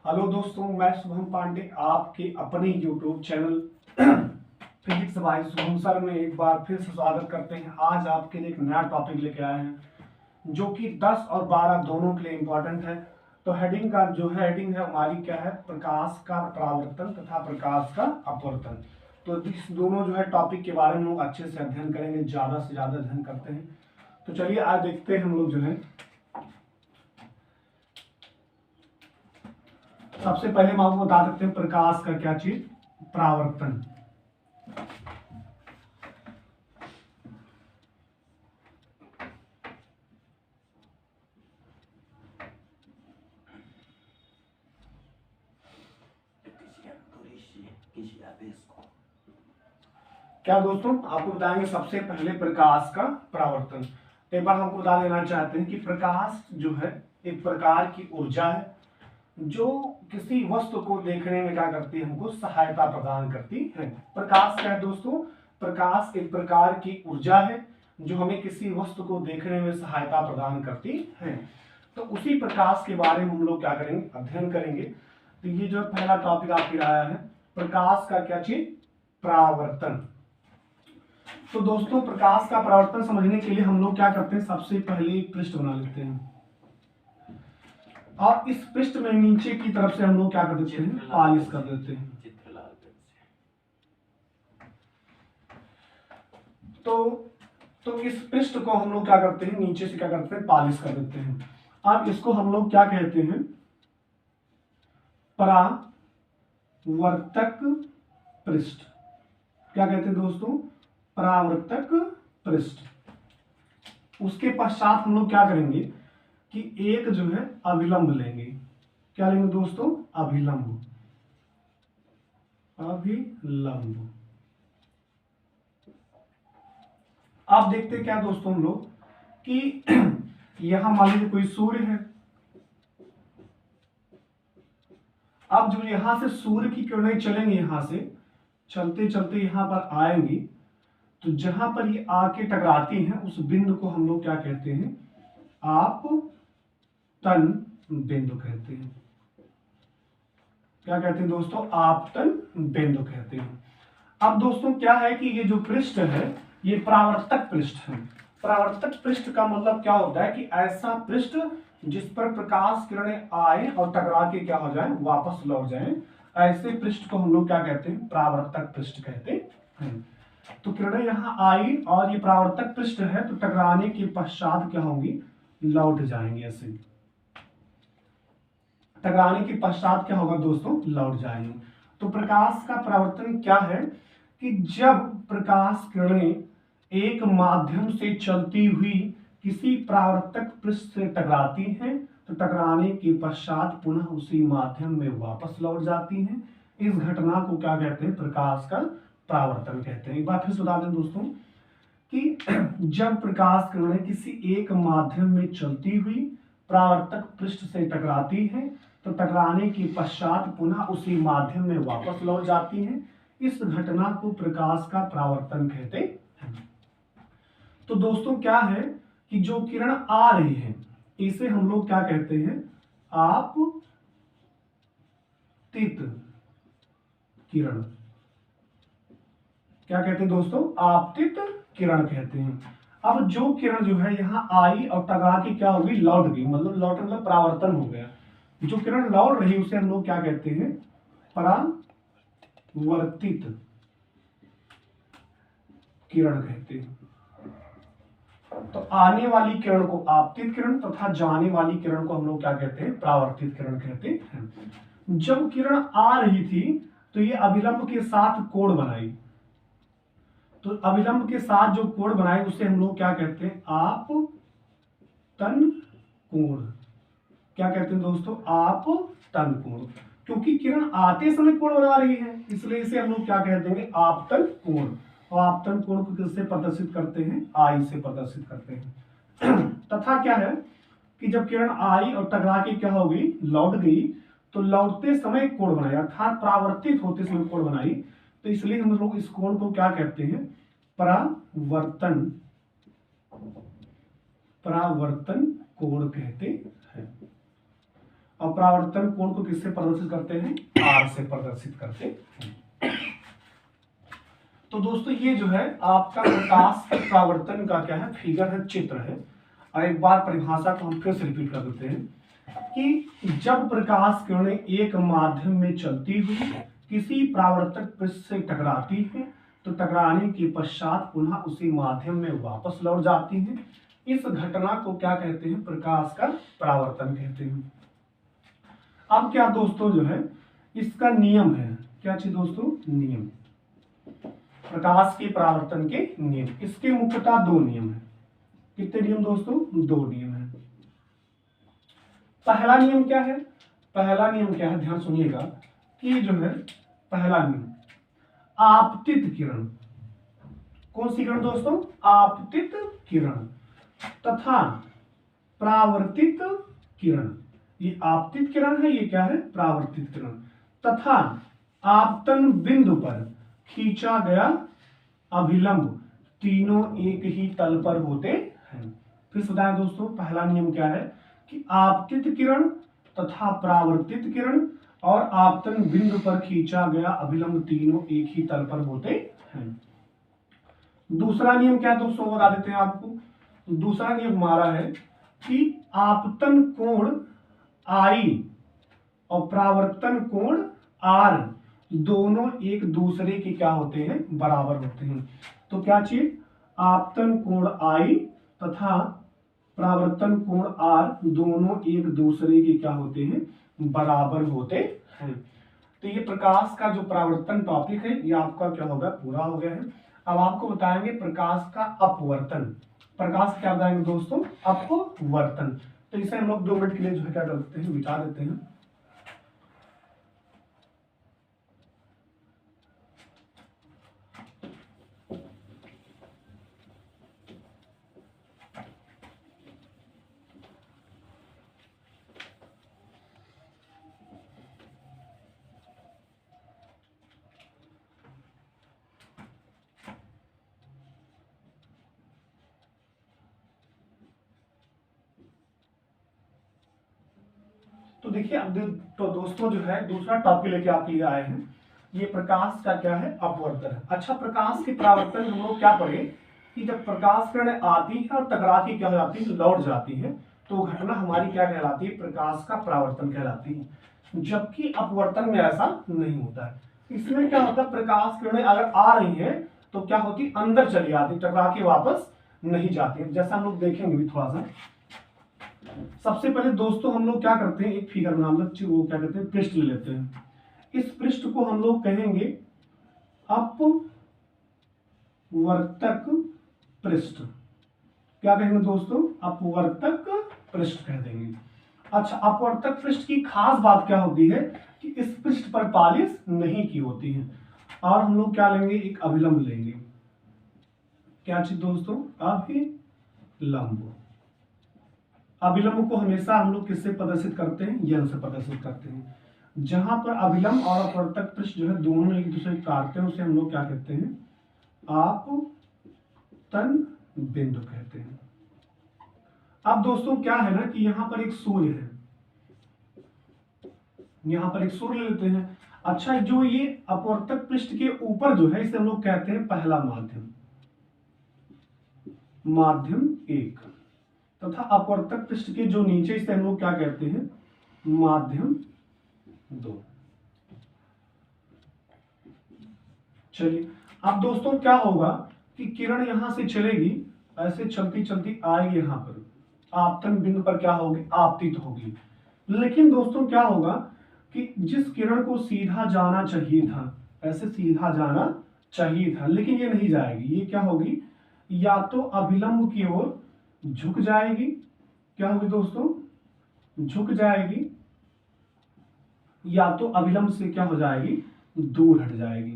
Hello दोस्तों, मैं शुभम पांडे आपके अपने YouTube channel physics bye Shubham sir में एक बार फिर से स्वागत करते हैं। आज आपके लिए एक नया टॉपिक लेके आए हैं जो कि 10 और 12 दोनों के लिए इम्पोर्टेंट है। तो हेडिंग का जो हेडिंग है हमारी क्या है, प्रकाश का परावर्तन तथा प्रकाश का अपवर्तन। तो इस दोनों जो है टॉपिक के बारे में हम लोग अच्छे से अध्ययन करेंगे, ज़्यादा से ज़्यादा अध्ययन करते हैं। तो चलिए आज देखते हैं हम लोग जो है, सबसे पहले हम आपको बता सकते हैं प्रकाश का क्या चीज, परावर्तन। क्या दोस्तों, आपको बताएंगे सबसे पहले प्रकाश का परावर्तन। एक बार हमको बता देना चाहते हैं कि प्रकाश जो है एक प्रकार की ऊर्जा है जो किसी वस्तु को देखने में क्या करती है, हमको सहायता प्रदान करती है। प्रकाश क्या है दोस्तों, प्रकाश एक प्रकार की ऊर्जा है जो हमें किसी वस्तु को देखने में सहायता प्रदान करती है। तो उसी प्रकाश के बारे में हम लोग क्या करेंगे, अध्ययन करेंगे। तो ये जो पहला टॉपिक आपके आया है, प्रकाश का क्या चीज, परावर्तन। तो दोस्तों प्रकाश का परावर्तन समझने के लिए हम लोग क्या करते हैं, सबसे पहले एक पृष्ठ बना लेते हैं और इस पृष्ठ में नीचे की तरफ से हम लोग क्या कर देते हैं, पॉलिश कर देते हैं। तो इस पृष्ठ को हम लोग क्या करते हैं, नीचे से क्या करते हैं, पॉलिश कर देते हैं। अब इसको हम लोग क्या कहते हैं, परावर्तक पृष्ठ। क्या कहते हैं दोस्तों, परावर्तक पृष्ठ। उसके पश्चात हम लोग क्या करेंगे कि एक जो है अभिलंब लेंगे। क्या लेंगे दोस्तों, अभिलंब। अभिलंब। आप देखते क्या दोस्तों हम लोग कि यहां मान लीजिए कोई सूर्य है। अब जो यहां से सूर्य की किरणें चलेंगी, यहां से चलते चलते यहां पर आएंगी, तो जहां पर ये आके टकराती हैं उस बिंदु को हम लोग क्या कहते हैं, आपतन बिंदु कहते हैं। क्या कहते हैं दोस्तों, आपतन बिंदु कहते हैं। अब दोस्तों क्या है कि ये जो पृष्ठ है ये परावर्तक पृष्ठ है। परावर्तक पृष्ठ का मतलब क्या होता है कि ऐसा पृष्ठ जिस पर प्रकाश किरणें आए और टकरा के क्या हो जाए, वापस लौट जाए, ऐसे पृष्ठ को हम लोग क्या कहते हैं, परावर्तक पृष्ठ कहते हैं। तो किरणें यहां आई और ये परावर्तक पृष्ठ है, तो टकराने के पश्चात क्या होंगी, लौट जाएंगे। ऐसे टकराने के पश्चात क्या होगा दोस्तों, लौट जाएंगे। तो प्रकाश का परावर्तन क्या है कि जब प्रकाश किरणें एक माध्यम से चलती हुई किसी परावर्तक पृष्ठ से टकराती हैं, तो टकराने के पश्चात पुनः उसी माध्यम में वापस लौट जाती हैं। इस घटना को क्या कहते हैं, प्रकाश का परावर्तन कहते हैं। एक बात फिर बता दें दोस्तों कि जब प्रकाश किरणें किसी एक माध्यम में चलती हुई परावर्तक पृष्ठ से टकराती हैं, तो टकराने के पश्चात पुनः उसी माध्यम में वापस लौट जाती हैं। इस घटना को प्रकाश का परावर्तन कहते हैं। तो दोस्तों क्या है कि जो किरण आ रही है इसे हम लोग क्या कहते हैं, आपतित किरण। क्या कहते हैं दोस्तों, आपतित किरण कहते हैं। अब जो किरण जो है यहां आई और टकरा के क्या होगी, लौट गई, मतलब लौट मतलब परावर्तन हो गया। जो किरण लौट रही उसे हम लोग क्या कहते हैं, परावर्तित किरण कहते हैं। तो आने वाली किरण को आपतित किरण तथा जाने वाली किरण को हम लोग क्या कहते हैं, परावर्तित किरण कहते हैं। जब किरण आ रही थी तो ये अभिलंब के साथ कोण बनाई। तो अभिलंब के साथ जो कोण बनाए उसे हम लोग क्या कहते हैं, आपतन कोण। क्या कहते हैं दोस्तों, आपतन कोण। क्योंकि किरण आते समय कोण बना रही है इसलिए इसे हम लोग क्या कह देंगे, आपतन कोण। और आपतन कोण को किससे प्रदर्शित करते हैं, आई से प्रदर्शित करते हैं। तथा क्या है कि जब किरण आई और टकरा के क्या हो गई, लौट गई, तो लौटते समय कोण बनाई, अर्थात परावर्तित होते समय कोण बनाई। तो इसलिए हम लोग इस कोण को क्या कहते हैं, परावर्तन, परावर्तन कोण कहते हैं। और परावर्तन कोण को किससे प्रदर्शित करते हैं, आर से प्रदर्शित करते हैं। तो दोस्तों ये जो है आपका प्रकाश के परावर्तन का क्या है, फिगर है, चित्र है। और एक बार परिभाषा को हम फिर से रिपीट कर देते हैं कि जब प्रकाश किरणें एक माध्यम में चलती हुई किसी परावर्तक पृष्ठ से टकराती हैं तो टकराने के पश्चात पुनः उसी माध्यम में वापस लौट जाती हैं, इस घटना को क्या कहते हैं, प्रकाश का परावर्तन कहते हैं। अब क्या दोस्तों जो है इसका नियम है, क्या चीज दोस्तों, नियम, प्रकाश के परावर्तन के नियम। इसके मुख्यतः दो नियम है। कितने नियम दोस्तों, दो नियम है। पहला नियम क्या है, पहला नियम क्या है, ध्यान सुनिएगा कि जो है पहला नियम, आपतित किरण, कौन सी किरण दोस्तों, आपतित किरण तथा परावर्तित किरण। ये आपतित किरण है, ये क्या है, परावर्तित किरण, तथा आपतन बिंदु पर खींचा गया अभिलंब, तीनों एक ही तल पर होते हैं। फिर बताएं दोस्तों, पहला नियम क्या है कि आपतित किरण तथा परावर्तित किरण और आपतन बिंदु पर खींचा गया अभिलंब तीनों एक ही तल पर होते हैं। दूसरा नियम क्या है दोस्तों, बता देते हैं आपको। दूसरा नियम हमारा है कि आपतन कोण आई और परावर्तन कोण आर दोनों एक दूसरे के क्या होते हैं, बराबर होते हैं। तो क्या चीज, आपतन कोण आई तथा परावर्तन कोण आर दोनों एक दूसरे के क्या होते हैं, बराबर होते हैं। तो ये प्रकाश का जो परावर्तन टॉपिक है ये आपका क्या होगा, पूरा हो गया है। अब आपको बताएंगे प्रकाश का अपवर्तन। प्रकाश क्या बताएंगे दोस्तों, अपवर्तन। तो इसे हम लोग 2 मिनट के लिए जो है क्या करते हैं, बिता देते हैं। तो देखिए अब तो दोस्तों जो है दूसरा टॉपिक लेके आपके लिए आए हैं, ये प्रकाश का क्या है, अपवर्तन है। अच्छा, प्रकाश के परावर्तन हम लोग क्या पढ़े कि जब प्रकाश किरण आती है और टकरा के क्या हो जाती है, लौट जाती है, तो घटना हमारी क्या कहलाती है, प्रकाश का परावर्तन कहलाती है। जबकि अपवर्तन में ऐसा नहीं होता है। इसमें क्या होता है, प्रकाश किरणें अगर आ रही है तो क्या होती, अंदर चली आती, टकरा के वापस नहीं जाती। जैसा हम लोग देखेंगे भी थोड़ा सा। सबसे पहले दोस्तों हम लोग क्या करते हैं, एक फिगर बना लेते हैं, वो क्या कहते हैं, पृष्ठ ले लेते हैं। इस पृष्ठ को हम लोग कहेंगे अपवर्तक पृष्ठ। क्या कहेंगे दोस्तों, अपवर्तक पृष्ठ कह देंगे। अच्छा, अपवर्तक पृष्ठ की खास बात क्या होती है कि इस पृष्ठ पर पालिश नहीं की होती है। और हम लोग क्या लेंगे, एक अभिलंब लेंगे। क्या चीज दोस्तों, अभिलंब। अभिलंब को हमेशा हम लोग किससे प्रदर्शित करते हैं, यन से प्रदर्शित करते हैं। जहां पर अभिलंब और अपवर्तक पृष्ठ जो है दोनों एक दूसरे को काटते हैं, उसे हम लोग क्या कहते हैं, आपतन बिंदु कहते हैं। अब दोस्तों क्या है ना कि यहां पर एक सूर्य है, यहां पर एक सूर्य ले लेते हैं। अच्छा, जो ये अपवर्तक पृष्ठ के ऊपर जो है इसे हम लोग कहते हैं पहला माध्यम, माध्यम 1, तथा अपवर्तक पृष्ठ के जो नीचे इसे हम लोग क्या कहते हैं, माध्यम 2। चलिए, अब दोस्तों क्या होगा कि किरण यहां से चलेगी, ऐसे चलती चलती आएगी, यहां पर आपतन बिंदु पर क्या होगी, आपतित होगी। लेकिन दोस्तों क्या होगा कि जिस किरण को सीधा जाना चाहिए था, ऐसे सीधा जाना चाहिए था, लेकिन ये नहीं जाएगी। ये क्या होगी, या तो अभिलंब की ओर झुक जाएगी, क्या होगी दोस्तों, झुक जाएगी, या तो अभिलंब से क्या हो जाएगी, दूर हट जाएगी।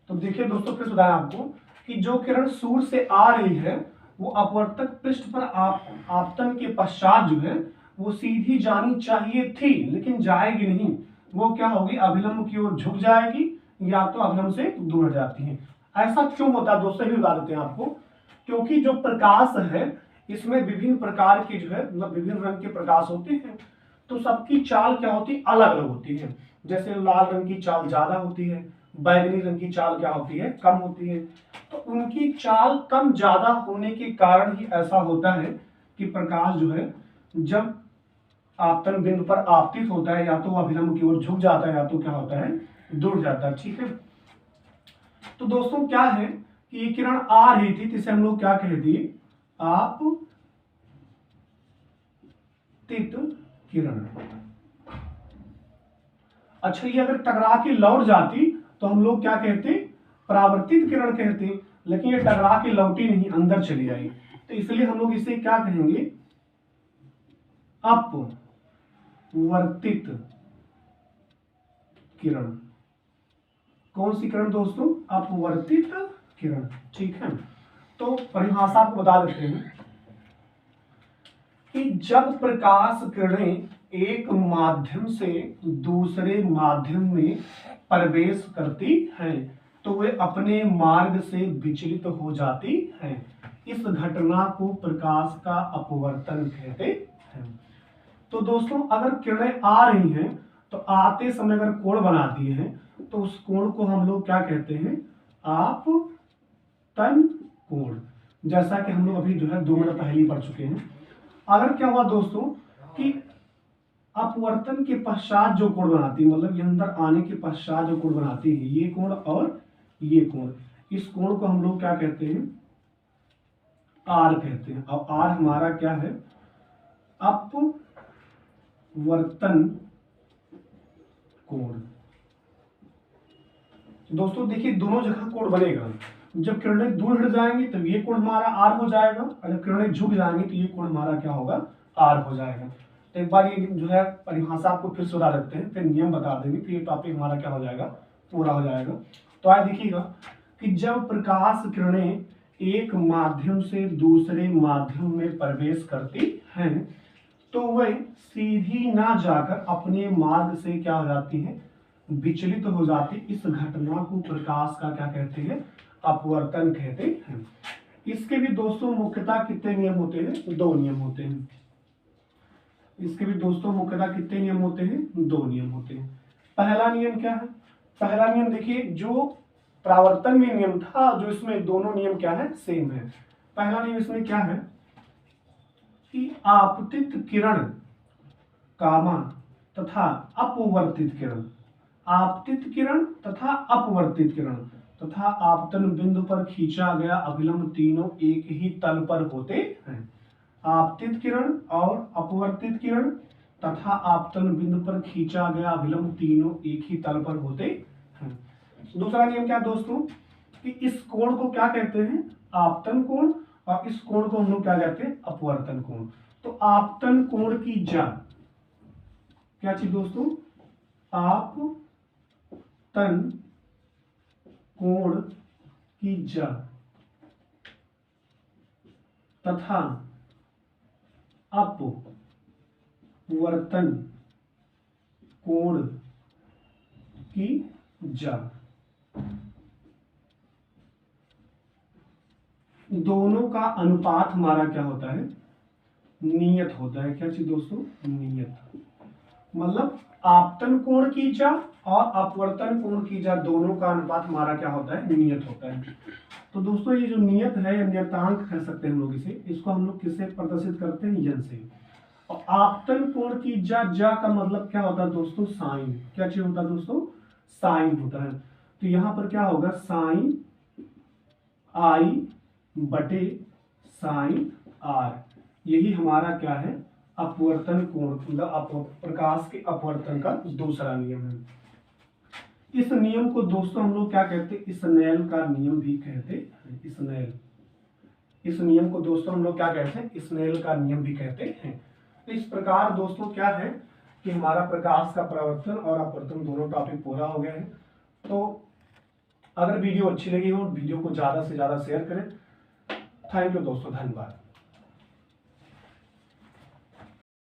तो देखिए दोस्तों, फिर बताया आपको कि जो किरण सूर्य से आ रही है वो अपवर्तक पृष्ठ पर आपतन के पश्चात जो है वो सीधी जानी चाहिए थी, लेकिन जाएगी नहीं। वो क्या होगी, अभिलंब की ओर झुक जाएगी या तो अभिलंब से दूर हट जाती है। ऐसा क्यों होता है दोस्तों, भी बता देते हैं आपको। क्योंकि जो प्रकाश है इसमें विभिन्न प्रकार के जो है, मतलब विभिन्न रंग के प्रकाश होते हैं। तो सबकी चाल क्या होती है, अलग अलग होती है। जैसे लाल रंग की चाल ज्यादा होती है, बैगनी रंग की चाल क्या होती है, कम होती है। तो उनकी चाल कम ज्यादा होने के कारण ही ऐसा होता है कि प्रकाश जो है जब आपतन बिंदु पर आपतित होता है या तो अभिलंब की ओर झुक जाता है या तो क्या होता है, दूर जाता है। ठीक है, तो दोस्तों क्या है कि ये किरण आ रही थी, तो इसे हम लोग क्या कह दिए, आपतित किरण। अच्छा, ये अगर टकरा के लौट जाती तो हम लोग क्या कहते, परावर्तित किरण कहते। लेकिन ये टकरा के लौटी नहीं, अंदर चली आई, तो इसलिए हम लोग इसे क्या कहेंगे, अपवर्तित किरण। कौन सी किरण दोस्तों, अपवर्तित किरण। ठीक है, तो परिभाषा आपको बता देते हैं कि जब प्रकाश किरणें एक माध्यम से दूसरे माध्यम में प्रवेश करती हैं तो वे अपने मार्ग से विचलित हो जाती हैं। इस घटना को प्रकाश का अपवर्तन कहते हैं। तो दोस्तों अगर किरणें आ रही हैं तो आते समय अगर कोण बना दिए हैं तो उस कोण को हम लोग क्या कहते हैं, आपतन कोण। जैसा कि हम लोग अभी जो है 2 मिनट पहले ही पढ़ चुके हैं। अगर क्या हुआ दोस्तों कि अपवर्तन के पश्चात जो कोण बनाती है, मतलब ये अंदर आने के पश्चात जो कोण बनाती है, ये कोण और ये कोण, इस कोण को हम लोग क्या कहते हैं, आर कहते हैं। और आर हमारा क्या है, अपवर्तन कोण। दोस्तों देखिए दोनों जगह कोण बनेगा। जब किरणें दूर हट जाएंगी तो ये कोण हमारा आर हो जाएगा, और जब किरणें झुक जाएंगी तो ये कोण हमारा क्या होगा, आर हो जाएगा। तो एक बार ये जो है परिभाषा आपको फिर सुधा देते हैं, फिर नियम बता देंगे, तो ये टॉपिक हमारा क्या हो जाएगा, पूरा हो जाएगा। तो आइए देखिएगा कि जब प्रकाश किरणें एक माध्यम से दूसरे माध्यम में प्रवेश करती हैं तो वह सीधी ना जाकर अपने मार्ग से क्या हो जाती है, विचलित हो जाती। इस घटना को प्रकाश का क्या कहते हैं, अपवर्तन कहते हैं। इसके भी दोस्तों मुख्यतः कितने नियम होते हैं, 2 नियम होते हैं। इसके भी दोस्तों मुख्यतः कितने नियम होते हैं, 2 नियम होते हैं। पहला नियम क्या है, पहला नियम देखिए जो परावर्तन में नियम था, जो इसमें दोनों नियम क्या है, सेम है। पहला नियम इसमें क्या है कि आपतित किरण कामा तथा अपवर्तित किरण, आपतित किरण तथा अपवर्तित किरण तथा आपतन बिंदु पर खींचा गया अभिलंब तीनों एक ही तल पर होते हैं। आपतित किरण और अपवर्तित किरण तथा आपतन बिंदु पर खींचा गया अभिलंब तीनों एक ही तल पर होते हैं। दूसरा नियम क्या दोस्तों कि इस कोण को क्या कहते हैं, आपतन कोण, और इस कोण को हम लोग क्या कहते हैं, अपवर्तन कोण। तो आपतन कोण की जा क्या चीज दोस्तों, आपतन कोण की जा तथा अपवर्तन कोण की जा, दोनों का अनुपात हमारा क्या होता है, नियत होता है। क्या चीज दोस्तों, नियत। मतलब आपतन कोण की जा और अपवर्तन कोण की जा, दोनों का अनुपात हमारा क्या होता है, नियत होता है। तो दोस्तों ये जो नियत है, या नियतांक कह सकते हैं हम लोग इसे, इसको हम लोग किससे प्रदर्शित करते हैं, यन से। और आपतन कोण की जा, जा का मतलब क्या होता है दोस्तों, साइन। क्या चीज होता है दोस्तों, साइन होता है। तो यहां पर क्या होगा, साइन आई बटे साइन आर, यही हमारा क्या है, अपवर्तन कोण, मतलब प्रकाश के अपवर्तन का दूसरा नियम है। इस नियम को दोस्तों हम लोग क्या कहते हैं, स्नेल का नियम भी कहते हैं। स्नेल, इस नियम को दोस्तों हम लोग क्या कहते हैं, स्नेल का नियम भी कहते हैं। तो इस प्रकार दोस्तों क्या है कि हमारा प्रकाश का परावर्तन और अपवर्तन दोनों टॉपिक पूरा हो गए हैं। तो अगर वीडियो अच्छी लगी हो, वीडियो को ज़्यादा से ज़्यादा शेयर करें। थैंक यू दोस्तों, धन्यवाद।